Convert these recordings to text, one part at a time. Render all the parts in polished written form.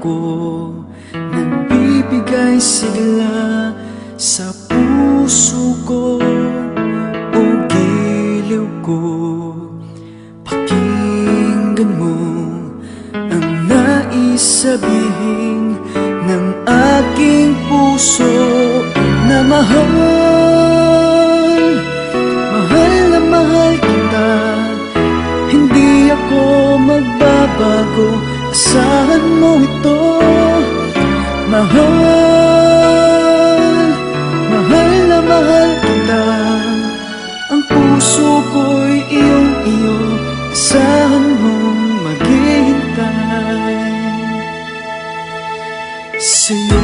ko, nagbibigay sigla sa puso ko o giliw ko. Pakinggan mo ang nais sabihin ng aking puso na mahal. Mahal na mahal kita, hindi ako magbabago, asahan mo ito. Mahal, mahal na mahal kita, ang puso ko'y iyong-iyo, asahan mong maghihintay sa'yo.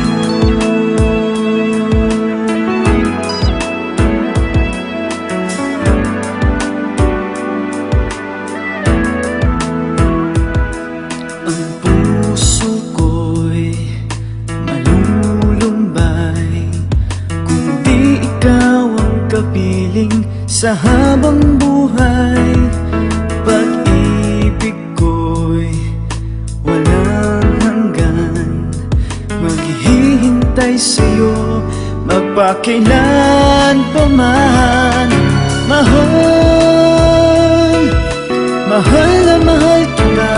Sa habang buhay, pag-ibig ko'y walang hanggan. Maghihintay sa'yo, magpakailan pa man. Mahal, mahal na mahal kita,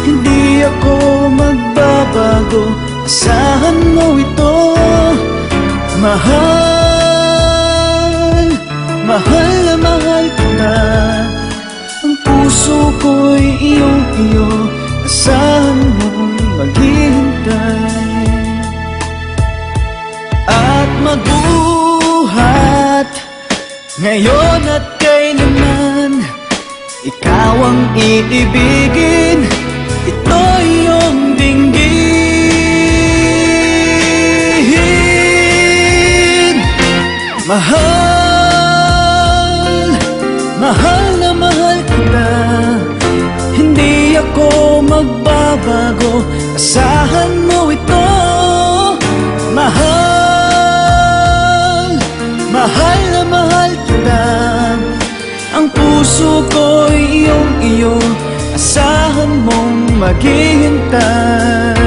hindi ako magbabago, asahan mo ito. Mahal, mahal na mahal kita, ang puso ko'y iyong-iyo, asahan mong maghihintay. At magbuhat ngayon at kailanman, ikaw ang iibigin, ito iyong dinggin. Mahal, mahal na mahal kita, hindi ako magbabago, asahan mo ito. Mahal, mahal na mahal kita, ang puso ko'y iyong-iyo, asahan mong maghihintay.